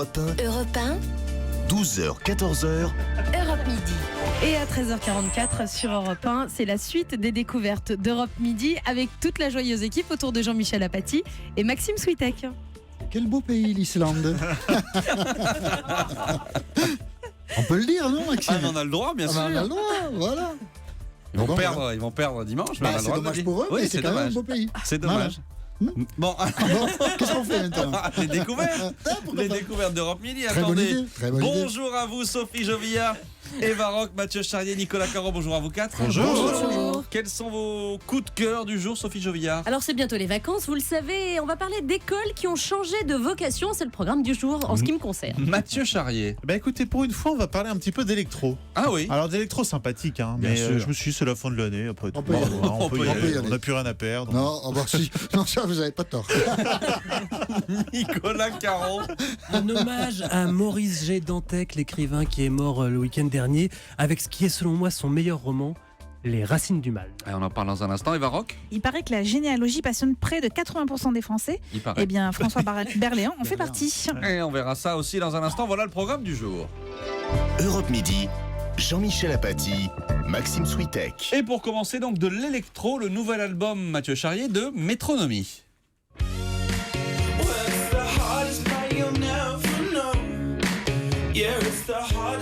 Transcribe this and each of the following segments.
Europe 1. Europe 1, 12h, 14h. Europe Midi. Et à 13h44 sur Europe 1, c'est la suite des découvertes d'Europe Midi avec toute la joyeuse équipe autour de Jean-Michel Apathy et Maxime Switek. Quel beau pays, l'Islande. On peut le dire, non, Maxime? On a le droit, bien sûr. On a le droit, voilà. Ils vont perdre dimanche. Mais on a le C'est droit de dommage le dire. pour eux, Oui, mais c'est quand même un dommage. beau pays. C'est dommage. Bon, Bon, qu'est-ce qu'on fait maintenant? les découvertes. Pourquoi Les pas? découvertes d'Europe Midi. Très bonne Attendez. idée, très bonne idée. Bonjour à vous, Sophie Jovillard, Eva Rock, Mathieu Charrier, Nicolas Caro. Bonjour à vous quatre. Bonjour. Quels sont vos coups de cœur du jour, Sophie Jovillard? Alors c'est bientôt les vacances, vous le savez, on va parler d'écoles qui ont changé de vocation, c'est le programme du jour en ce qui me concerne. Mathieu Charrier. Bah écoutez, pour une fois, on va parler un petit peu d'électro. Ah oui. Alors d'électro sympathique, hein, Bien mais sûr. je me suis dit, c'est la fin de l'année. Après tout. On peut y aller. On peut y aller. y aller. On n'a plus rien à perdre. Non, oh, bah, si. Non, ça, vous n'avez pas tort. Nicolas Caro. Un hommage à Maurice G. Dantec, l'écrivain qui est mort le week-end dernier, avec ce qui est selon moi son meilleur roman, Les Racines du Mal. Et on en parle dans un instant. Eva Rock. Il paraît que la généalogie passionne près de 80% des Français. Il paraît. Eh bien, François Berléand en fait Berléand. partie. Et on verra ça aussi dans un instant. Voilà le programme du jour. Europe Midi. Jean-Michel Apathy, Maxime Switek. Et pour commencer donc de l'électro, le nouvel album Mathieu Charrier de Métronomie.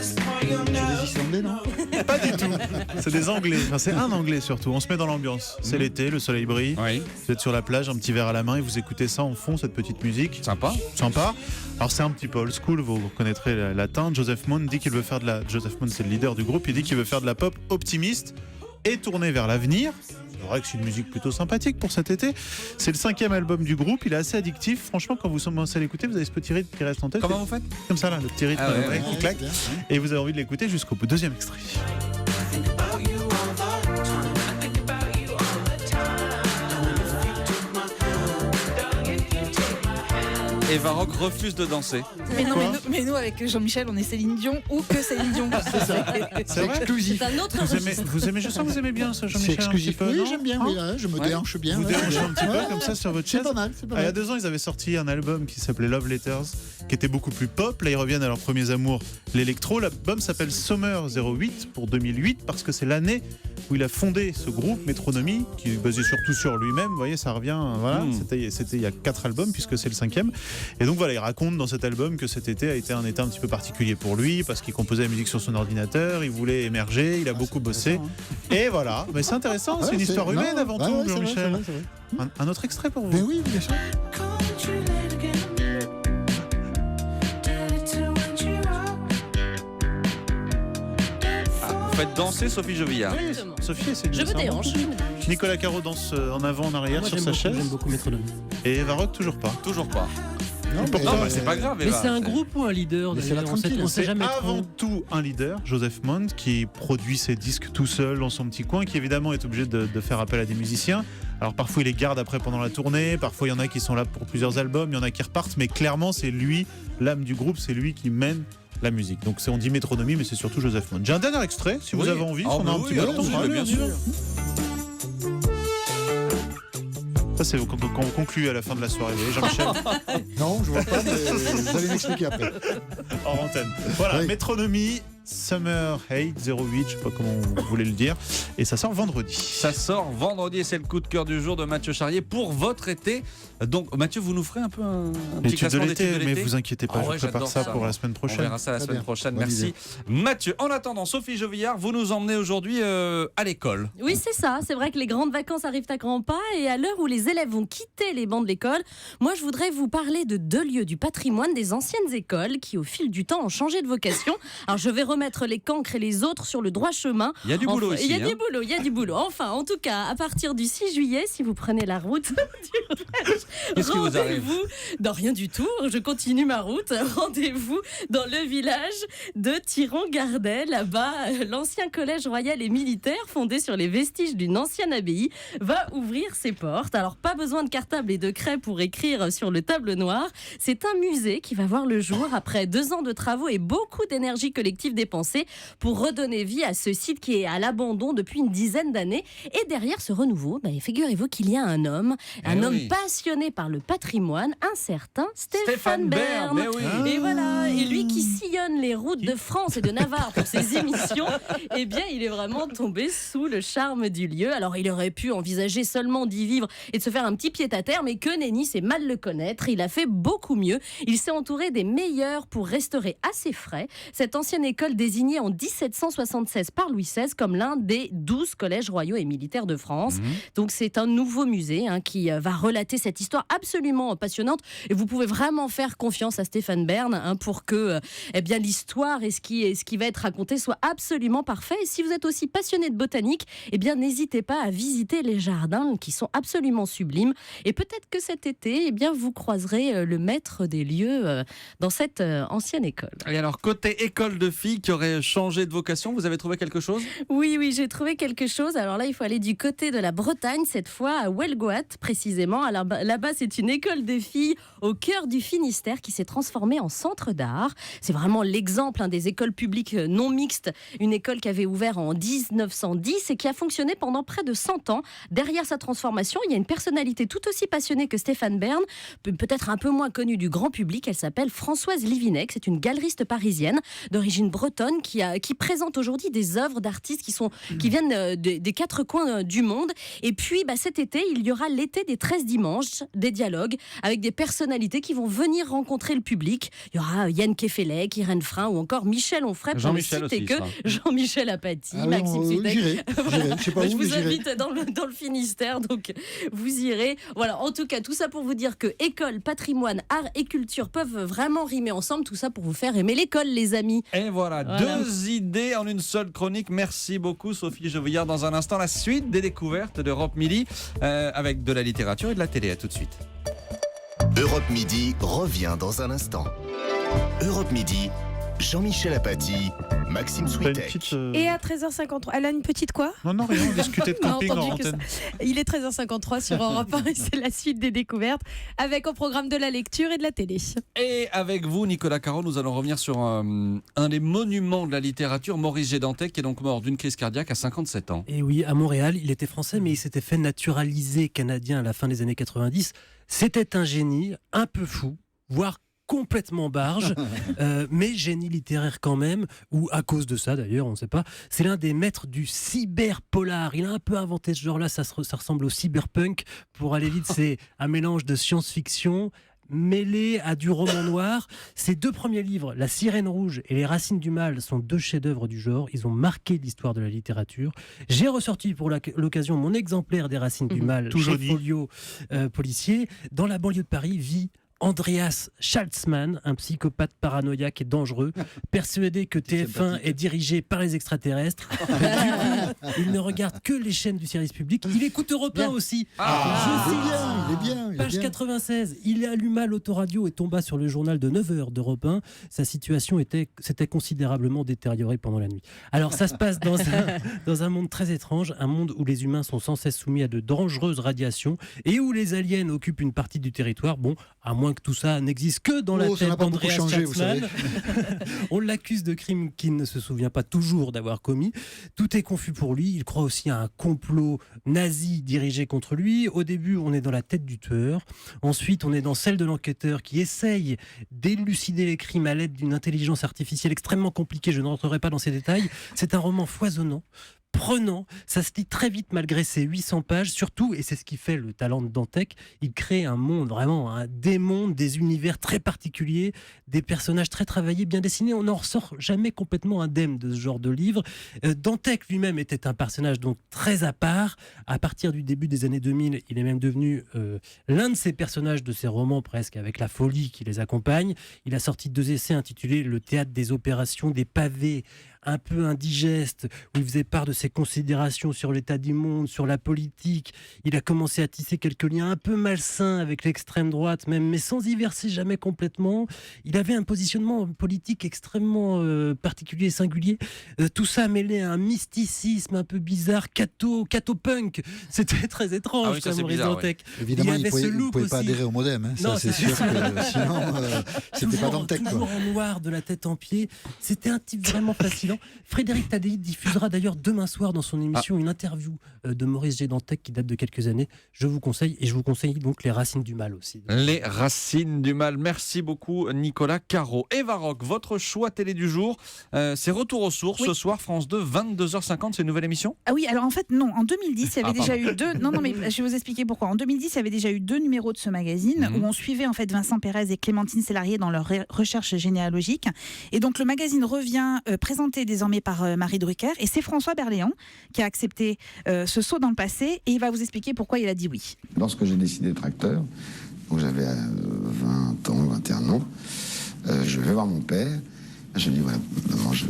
C'est des Islandais, non? Pas du tout. C'est des Anglais. Enfin, c'est un Anglais surtout. On se met dans l'ambiance. C'est l'été, le soleil brille. Oui. Vous êtes sur la plage, un petit verre à la main et vous écoutez ça en fond, cette petite musique. Sympa. Sympa. Alors c'est un petit peu old school, vous reconnaîtrez la latin. Joseph Moon dit qu'il veut faire de la... Joseph Moon, c'est le leader du groupe. Il dit qu'il veut faire de la pop optimiste et tournée vers l'avenir. C'est vrai que c'est une musique plutôt sympathique pour cet été. C'est le 5e album du groupe. Il est assez addictif. Franchement, quand vous commencez à l'écouter, vous avez ce petit rythme qui reste en tête. Comment vous faites? Comme ça, là, le petit rythme Ah ouais, qui claque. Bien. Et vous avez envie de l'écouter jusqu'au bout. Deuxième extrait. Eva Rock refuse de danser. Mais non, Quoi mais nous, avec Jean-Michel, on est Céline Dion ou que Céline Dion. C'est vrai exclusif. C'est un autre Vous aimez, je sens que vous aimez bien ça, C'est Jean-Michel. exclusif. un petit peu, Oui, non j'aime bien. Hein Oui, là, je me déhanche bien. Vous ouais. déranchez un petit peu Ouais, comme ça sur votre C'est chaise. pas mal, c'est pas Il y a mal. 2 ans, ils avaient sorti un album qui s'appelait Love Letters, qui était beaucoup plus pop. Là, ils reviennent à leurs premiers amours, l'électro. L'album s'appelle Summer 08 pour 2008 parce que c'est l'année où il a fondé ce groupe Métronomie, qui est basé surtout sur lui-même. Vous voyez, ça revient. Voilà, c'était il y a 4 albums puisque c'est le 5e. Et donc voilà, il raconte dans cet album que cet été a été un été un petit peu particulier pour lui parce qu'il composait la musique sur son ordinateur, il voulait émerger, il a beaucoup bossé. Et voilà, mais c'est intéressant, c'est une histoire humaine avant tout, Jean-Michel. Un autre extrait pour Mais vous. oui, bien sûr. Vous faites danser Sophie Jovillard. Exactement. Sophie, c'est Je me déhanche. Nicolas Caro danse en avant, en arrière Moi, sur sa chaise. j'aime beaucoup Métronomie. Et Eva Rock, toujours pas. Toujours pas. Non, Non, mais c'est pas grave, Mais Eva. c'est un groupe ou un leader Mais c'est d'ailleurs, la on sait tranquille. jamais Avant trop. tout un leader, Joseph Mond, qui produit ses disques tout seul dans son petit coin, qui évidemment est obligé de faire appel à des musiciens. Alors parfois il les garde après pendant la tournée, parfois il y en a qui sont là pour plusieurs albums, il y en a qui repartent, mais clairement c'est lui, l'âme du groupe, c'est lui qui mène la musique. Donc on dit Métronomie, mais c'est surtout Joseph Mond. J'ai un dernier extrait, si vous Oui. avez envie, Ah, on a bah un oui, petit peu de temps. allons-y, Allez, bien sûr. Ça c'est quand on conclut à la fin de la soirée, vous voyez, Jean-Michel, Non, je vois pas, mais vous allez m'expliquer après. hors antenne. Voilà, Oui. Métronomie, Summer 8, 08, je sais pas comment vous voulez le dire, et ça sort vendredi. Ça sort vendredi et c'est le coup de cœur du jour de Mathieu Charrier pour votre été. Donc Mathieu, vous nous ferez un peu un petit L'étude de classement l'été, d'études de mais l'été. vous inquiétez pas, Ah ouais, je prépare j'adore ça ça, pour moi. la semaine On prochaine. verra ça la Très semaine bien. prochaine. Bonne Merci idée. Mathieu. En attendant, Sophie Jovillard, vous nous emmenez aujourd'hui à l'école. Oui, c'est ça. C'est vrai que les grandes vacances arrivent à grands pas et à l'heure où les élèves vont quitter les bancs de l'école, moi, je voudrais vous parler de 2 lieux du patrimoine des anciennes écoles qui, au fil du temps, ont changé de vocation. Alors, je vais remettre les cancres et les autres sur le droit chemin. Il y a du boulot ici. Il y a hein. du boulot, il y a du boulot. Enfin, en tout cas, à partir du 6 juillet, si vous prenez la route Qu'est-ce qui vous arrive? rendez-vous dans rien du tout. Je continue ma route. Rendez-vous dans le village de Tiron-Gardet. Là-bas, l'ancien collège royal et militaire, fondé sur les vestiges d'une ancienne abbaye, va ouvrir ses portes. Alors, pas besoin de cartable et de craie pour écrire sur le tableau noir. C'est un musée qui va voir le jour après 2 ans de travaux et beaucoup d'énergie collective dépensée pour redonner vie à ce site qui est à l'abandon depuis une dizaine d'années. Et derrière ce renouveau, figurez-vous qu'il y a un homme oui. passionné par le patrimoine, un certain Stéphane Bern. mais oui. Et voilà, et lui qui sillonne les routes de France et de Navarre pour ses émissions, eh bien, il est vraiment tombé sous le charme du lieu. Alors, il aurait pu envisager seulement d'y vivre et de se faire un petit pied-à-terre, mais que nenni, c'est mal le connaître. Il a fait beaucoup mieux. Il s'est entouré des meilleurs pour restaurer à ses frais cette ancienne école désignée en 1776 par Louis XVI comme l'un des 12 collèges royaux et militaires de France. Donc, c'est un nouveau musée qui va relater cette histoire absolument passionnante. Et vous pouvez vraiment faire confiance à Stéphane Bern pour que eh bien, l'histoire et ce qui va être raconté soit absolument parfait. Et si vous êtes aussi passionné de botanique, eh bien, n'hésitez pas à visiter les jardins qui sont absolument sublimes. Et peut-être que cet été, eh bien, vous croiserez le maître des lieux dans cette ancienne école. Et alors, côté école de filles qui aurait changé de vocation, vous avez trouvé quelque chose ? Oui, j'ai trouvé quelque chose. Alors là, il faut aller du côté de la Bretagne, cette fois à Huelgoat précisément. Alors là-bas, c'est une école de filles au cœur du Finistère qui s'est transformée en centre d'art. C'est vraiment l'exemple des écoles publiques non mixtes. Une école qui avait ouvert en 1910 et qui a fonctionné pendant près de 100 ans. Derrière sa transformation, il y a une personnalité tout aussi passionnée que Stéphane Bern, peut-être un peu moins connue du grand public. Elle s'appelle Françoise Livinec. C'est une galeriste parisienne d'origine bretonne qui présente aujourd'hui des œuvres d'artistes qui viennent des quatre coins du monde. Et puis, cet été, il y aura l'été des 13 dimanches, des dialogues avec des personnalités qui vont venir rencontrer le public. Il y aura Yann Kefelec, Irène Frein ou encore Michel Onfray, pour ne citer que Jean-Michel Apathy, Maxime Switek. J'irai. Je sais pas Je où, mais vous j'irai. invite dans le Finistère, donc vous irez. Voilà, en tout cas, tout ça pour vous dire que école, patrimoine, art et culture peuvent vraiment rimer ensemble. Tout ça pour vous faire aimer l'école, les amis. Et voilà, 2 idées en une seule chronique. Merci beaucoup, Sophie Jovillard. Dans un instant, la suite des découvertes d'Europe Midi avec de la littérature et de la télé. À tout de suite. Europe Midi revient dans un instant. Europe Midi, Jean-Michel Apathy, Maxime T'as une Switek. petite, Et à 13h53, elle a une petite quoi ? Non, rien, on discutait de On a camping en entendu que antenne. Il est 13h53 sur Europe 1 et c'est la suite des découvertes avec au programme de la lecture et de la télé. Et avec vous, Nicolas Caro, nous allons revenir sur un des monuments de la littérature, Maurice G. Dantec, qui est donc mort d'une crise cardiaque à 57 ans. Et oui, à Montréal, il était français, mais il s'était fait naturaliser canadien à la fin des années 90. C'était un génie, un peu fou, voire complètement barge, mais génie littéraire quand même, ou à cause de ça d'ailleurs, on ne sait pas. C'est l'un des maîtres du cyberpolar. Il a un peu inventé ce genre-là, ça ressemble au cyberpunk. Pour aller vite, c'est un mélange de science-fiction mêlé à du roman noir. Ses 2 premiers livres, La Sirène Rouge et Les Racines du Mal, sont 2 chefs-d'œuvre du genre. Ils ont marqué l'histoire de la littérature. J'ai ressorti pour l'occasion mon exemplaire des Racines du Mal, tout chez joli. Folio Policier. Dans la banlieue de Paris vit Andreas Schaltzmann, un psychopathe paranoïaque et dangereux, persuadé que TF1 est dirigé par les extraterrestres. Du coup, il ne regarde que les chaînes du service public. Il écoute Europe 1 aussi. Je cite, Il est bien. Page 96, il alluma l'autoradio et tomba sur le journal de 9h d'Europe 1. Sa situation s'était considérablement détériorée pendant la nuit. Alors ça se passe dans un monde très étrange, un monde où les humains sont sans cesse soumis à de dangereuses radiations et où les aliens occupent une partie du territoire. Bon, à moins que tout ça n'existe que dans la Ça tête n'a pas beaucoup d'Andreas changé, vous savez. Schaltzmann. On l'accuse de crimes qu'il ne se souvient pas toujours d'avoir commis. Tout est confus pour lui. Il croit aussi à un complot nazi dirigé contre lui. Au début, on est dans la tête du tueur. Ensuite, on est dans celle de l'enquêteur qui essaye d'élucider les crimes à l'aide d'une intelligence artificielle extrêmement compliquée. Je ne rentrerai pas dans ces détails. C'est un roman foisonnant, prenant, ça se lit très vite malgré ses 800 pages, surtout, et c'est ce qui fait le talent de Dantec, il crée un monde, vraiment des mondes, des univers très particuliers, des personnages très travaillés, bien dessinés. On n'en ressort jamais complètement indemne de ce genre de livre. Dantec lui-même était un personnage donc très à part. À partir du début des années 2000, il est même devenu l'un de ces personnages de ses romans, presque avec la folie qui les accompagne. Il a sorti 2 essais intitulés Le théâtre des opérations, des pavés un peu indigeste, où il faisait part de ses considérations sur l'état du monde, sur la politique. Il a commencé à tisser quelques liens un peu malsains avec l'extrême droite même, mais sans y verser jamais complètement. Il avait un positionnement politique extrêmement particulier et singulier. Tout ça mêlé à un mysticisme un peu bizarre, catho-punk. C'était très étrange, Ah oui, ça, c'est Maurice bizarre, Dantec. Évidemment, Il il avait ce ne look pouvait pas aussi. adhérer au modem. Hein. Non, Ça, c'est c'est sûr que sinon, c'était pas Dantec. Toujours Quoi. en noir, de la tête en pied. C'était un type vraiment fascinant. accident. Frédéric Tadei diffusera d'ailleurs demain soir dans son émission une interview de Maurice G. Dantec qui date de quelques années. Je vous conseille, et je vous conseille donc Les Racines du Mal aussi. Les Racines du Mal. Merci beaucoup Nicolas Caro. Eva Rock, votre choix télé du jour, c'est Retour aux sources ce soir, France 2, 22h50, c'est une nouvelle émission ? Ah oui, alors en fait, non. En 2010, il y avait déjà eu deux. Non, mais je vais vous expliquer pourquoi. En 2010, il y avait déjà eu 2 numéros de ce magazine où on suivait en fait Vincent Pérez et Clémentine Célarié dans leur recherche généalogique. Et donc, le magazine revient présenté désormais par Marie Drucker. Et c'est François Berléand qui a accepté ce saut dans le passé. Et il va vous expliquer pourquoi il a dit oui. Lorsque j'ai décidé d'être acteur, donc j'avais 20 ans, 21 ans, je vais voir mon père. Je lui dis, voilà, maman, je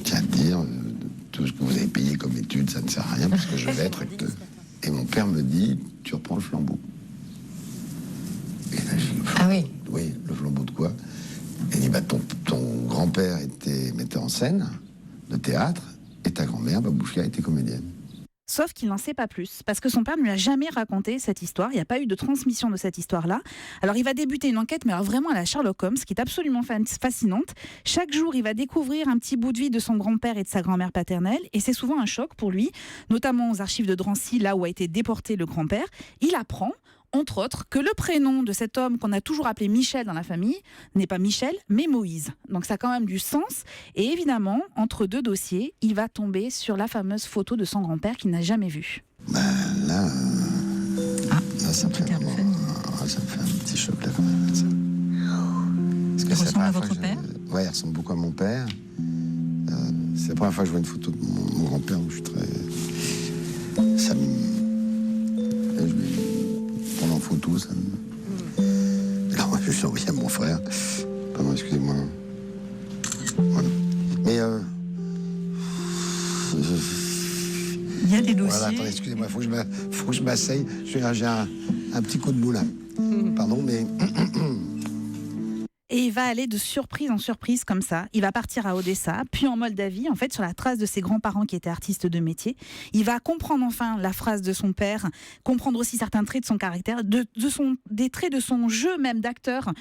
tiens à te dire, tout ce que vous avez payé comme études, ça ne sert à rien parce que je vais être acteur. Et mon père me dit, tu reprends le flambeau. Et là, je dis, le flambeau, Ah oui. Oui, le flambeau de quoi? Il dit, bah, ton grand-père était metteur en scène de théâtre et ta grand-mère, Babouchka, était comédienne. Sauf qu'il n'en sait pas plus, parce que son père ne lui a jamais raconté cette histoire. Il n'y a pas eu de transmission de cette histoire-là. Alors il va débuter une enquête, mais alors vraiment à la Sherlock Holmes, qui est absolument fascinante. Chaque jour, il va découvrir un petit bout de vie de son grand-père et de sa grand-mère paternelle, et c'est souvent un choc pour lui, notamment aux archives de Drancy, là où a été déporté le grand-père. Il apprend, entre autres, que le prénom de cet homme qu'on a toujours appelé Michel dans la famille n'est pas Michel, mais Moïse. Donc ça a quand même du sens. Et évidemment, entre deux dossiers, il va tomber sur la fameuse photo de son grand-père qu'il n'a jamais vue. Bah, là, ça me fait vraiment, ça me fait un petit choc là quand même. Parce que Il ressemble à votre père ? Ouais, il ressemble beaucoup à mon père. C'est la première fois que je vois une photo de mon grand-père où je suis très... Ça me... Là, je vais prendre en photo, ça me... Là, moi, je suis envoyé à mon frère. Pardon, excusez-moi. Voilà. Mais Il y a des dossiers. Voilà, attendez, excusez-moi, faut que je m'asseye. J'ai un petit coup de mou là. Pardon, mais... Et il va aller de surprise en surprise comme ça. Il va partir à Odessa, puis en Moldavie, en fait, sur la trace de ses grands-parents qui étaient artistes de métier. Il va comprendre enfin la phrase de son père, comprendre aussi certains traits de son caractère, des traits de son jeu même d'acteur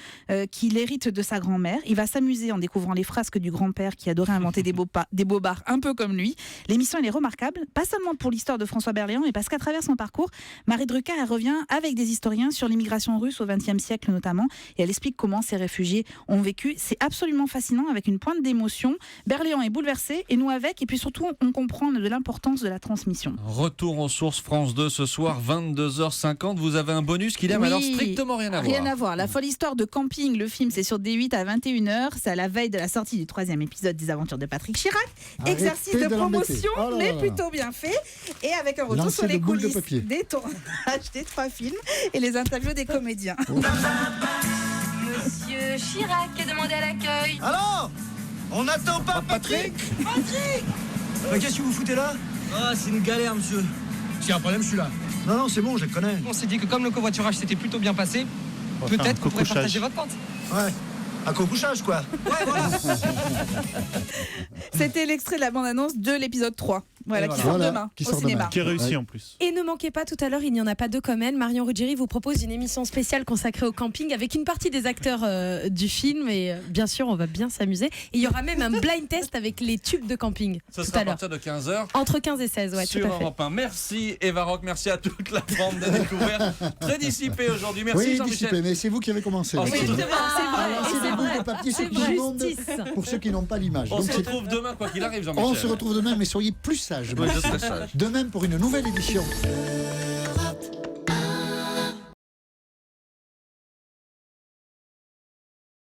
qu'il hérite de sa grand-mère. Il va s'amuser en découvrant les frasques du grand-père qui adorait inventer des bobards un peu comme lui. L'émission, elle est remarquable, pas seulement pour l'histoire de François Berléand, mais parce qu'à travers son parcours, Marie Drucker, elle revient avec des historiens sur l'immigration russe au XXe siècle notamment, et elle explique comment ces réfugiés ont vécu. C'est absolument fascinant, avec une pointe d'émotion. Berléand est bouleversé, et nous avec, et puis surtout, on comprend de l'importance de la transmission. Retour aux sources France 2 ce soir, 22h50. Vous avez un bonus qui n'aime alors strictement rien à voir. Rien à voir. La folle histoire de camping, le film, c'est sur D8 à 21h. C'est à la veille de la sortie du 3e épisode des aventures de Patrick Chirac. Arrêtez Exercice de promotion, oh là mais là. plutôt bien fait. Et avec un retour Lancer sur de les boules de coulisses papier. des tournages des 3 films et les interviews des comédiens. Monsieur Chirac a demandé à l'accueil. Alors, on n'attend pas Patrick. Qu'est-ce que vous foutez là? Ah, c'est une galère, monsieur. S'il y a un problème, je suis là. Non, c'est bon, je les connais. On s'est dit que comme le covoiturage s'était plutôt bien passé, peut-être que vous pourrez partager votre pente. Ouais. Un co-couchage, quoi. Ouais, voilà. C'était l'extrait de la bande-annonce de l'épisode 3. Voilà, qui sort demain qui au sort cinéma. demain. Qui est réussi en plus. Et ne manquez pas, tout à l'heure, il n'y en a pas deux comme elle. Marion Ruggieri vous propose une émission spéciale consacrée au camping avec une partie des acteurs du film. Et bien sûr, on va bien s'amuser. Et il y aura même un blind test avec les tubes de camping. Ce tout sera à à l'heure. partir de 15h. Entre 15 et 16, ouais, Sur tout à fait. Europe 1. Merci Eva Rock, merci à toute la bande des découvertes. Très dissipé aujourd'hui. Merci Oui, Jean-Michel. dissipé, mais c'est vous qui avez commencé. Oh, Donc, c'est Exactement, c'est vrai. alors, c'est et des c'est boules vrai. de papier sur C'est tout le vrai. monde, pour ceux qui n'ont pas l'image. On Donc, se c'est- retrouve demain quoi qu'il arrive Jean-Michel. on se retrouve demain, mais soyez plus sages. Oui, je serai sage. Demain pour une nouvelle édition.